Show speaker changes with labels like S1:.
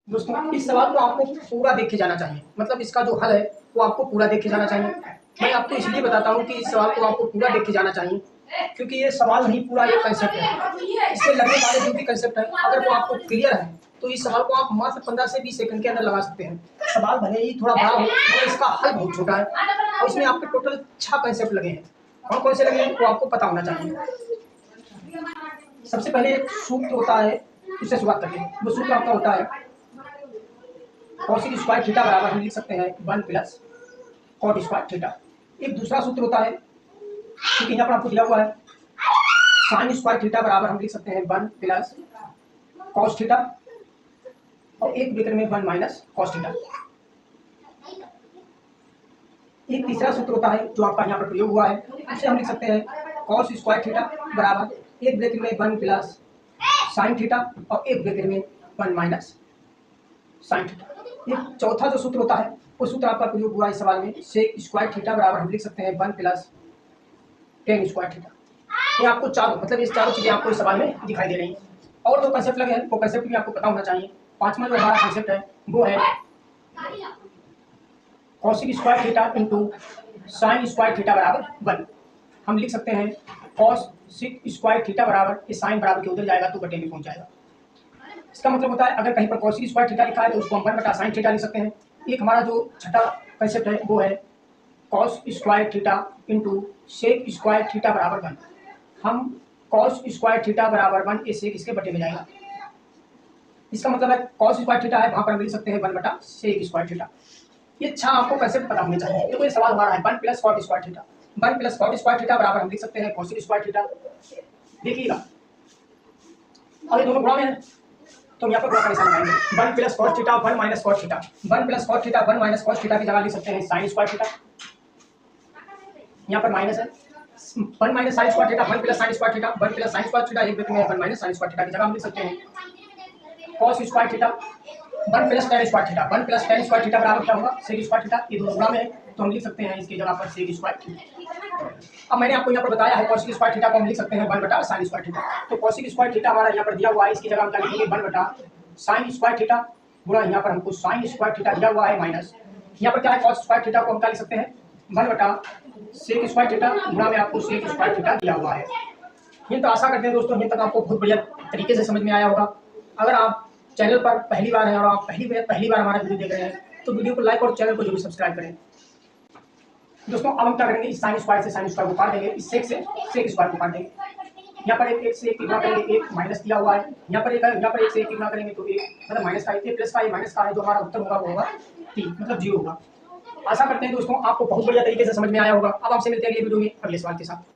S1: दोस्तों इस सवाल को आपको पूरा देख के जाना चाहिए, मतलब इसका जो हल है वो आपको पूरा देख के जाना चाहिए। मैं आपको इसलिए बताता हूँ कि इस सवाल को आपको पूरा देख के जाना चाहिए, क्योंकि ये सवाल नहीं पूरा एक कंसेप्ट है। इसमें लगने वाले जो भी कंसेप्ट है अगर वो आपको क्लियर है तो इस सवाल को आप मात्र 15 से 20 सेकंड के अंदर लगा सकते हैं। सवाल भले ही थोड़ा बड़ा हो मगर इसका हल बहुत छोटा है और इसमें आपके टोटल 6 कंसेप्ट लगे हैं। कौन कौन से लगे हैं वो आपको पता होना चाहिए। सबसे पहले एक सूत्र होता है, उससे शुरुआत करते हैं। वो सूत्र आपका होता है कॉसिक स्क्वायर थीटा बराबर हम लिख सकते हैं 1 प्लस कॉट स्क्वायर थीटा। एक दूसरा सूत्र होता है, क्योंकि यहाँ पर आपको दिया हुआ है साइन स्क्वायर थीटा बराबर हम लिख सकते हैं 1 प्लस कॉस थीटा और एक ब्रैकेट में 1 माइनस कॉस थीटा। एक तीसरा सूत्र होता है जो आपका यहाँ पर प्रयोग हुआ है, उसे हम लिख सकते हैं कॉस स्क्वायर थीटा बराबर एक ब्रैकेट में 1 प्लस साइन थीटा और एक ब्रैकेट में 1 माइनस साइन थीटा। एक चौथा जो सूत्र होता है वो सूत्र आपका प्रयोग हुआ इस सवाल में सेक स्क्वायर थीटा बराबर हम लिख सकते हैं 1 प्लस टेन स्क्वायर थीटा। ये आपको चारों मतलब ये चारों चीजें आपको इस सवाल में दिखाई दे रही हैं। और जो कंसेप्ट लगे हैं वो कंसेप्ट भी आपको पता होना चाहिए। पांचवा जो हमारा कंसेप्ट है वो है cosec square theta into sine square theta बराबर 1। हम लिख सकते हैं कॉस सिक स्क्वायर थीटा बराबर ये साइन बराबर के उधर जाएगा तो बटे में पहुंच जाएगा। इसका मतलब होता है अगर कहीं पर कॉसिक स्क्वायर थीटा लिखा है तो उसको हम 1 बटा साइन थीटा लिख सकते हैं। एक हमारा जो छठा कंसेप्ट है वो है cos square theta into sec square theta बराबर 1। हम कॉस स्क्वायर थीटा बराबर 1 ये सेक इसके बटे में जाएगा। इसका मतलब है कॉस स्क्वायर थीटा है वहां पर हम लिख सकते हैं 1 बटा सेक स्क्वायर थीटा। ये 6 आपको कंसेप्ट पता होने चाहिए। देखो ये सवाल हमारा है 1 plus cot square theta. 1 plus cot square theta बराबर हम लिख सकते हैं कॉसिक स्क्वायर थीटा। देखिएगा और ये दोनों गुणा में है तो यहाँ पर बड़ा परेशान आएंगे। 1 plus cos theta 1 minus cos theta. 1 plus cos theta 1 minus cos theta की जगह लिख सकते हैं साइन स्क्वायर थीटा। यहाँ पर माइनस है 1 minus sine square theta 1 plus sine square theta 1 plus sine square theta एक ब्रैकेट में 1 माइनस साइन स्क्वायर थीटा की जगह हम लिख सकते हैं cos square theta 1 plus ten square theta. 1 plus ten square theta बराबर क्या होगा सेक स्क्वायर थीटा। ये दोनों गुणा में है तो हम लिख सकते हैं इसकी जगह पर सेक स्क्वायर थीटा। अब मैंने आपको यहाँ पर बताया है कॉसिक स्क्वायर थीटा को हम लिख सकते हैं 1 बटा साइन स्क्वायर थीटा। तो कॉसिक स्क्वायर थीटा हमारा यहाँ पर दिया हुआ है, इसकी जगह हम क्या लिखेंगे 1 बटा साइन स्क्वायर थीटा गुणा यहाँ पर हमको साइन स्क्वायर थीटा दिया हुआ है माइनस यहाँ पर क्या है कॉस स्क्वायर थीटा को हम क्या लिख सकते हैं 1 बटा सेक स्क्वायर थीटा गुणा में आपको सेक स्क्वायर थीटा दिया हुआ है। ये तो आशा करते हैं दोस्तों ये तक आपको बहुत बढ़िया तरीके से समझ में आया होगा। अगर आप चैनल पर पहली बार हैं और आप पहली बार हमारा वीडियो देख रहे हैं तो वीडियो को लाइक और चैनल को जरूर सब्सक्राइब करें। दोस्तों अब हम क्या करेंगे इस साइन स्क्वायर से साइन स्क्वायर को काट देंगे, इस सेक से सेक स्क्वायर को काट देंगे। यहाँ पर एक से एक की गुणा करेंगे, एक माइनस दिया हुआ है यहाँ पर एक से एक की गुणा करेंगे तो एक मतलब माइनस का एक प्लस का एक माइनस का है, जो हमारा उत्तर होगा वो होगा 3 मतलब 0 होगा। आशा करते हैं दोस्तों आपको बहुत बढ़िया तरीके से समझ में आया होगा। अब आपसे मिलते हैं अगले वीडियो में अगले सवाल के साथ।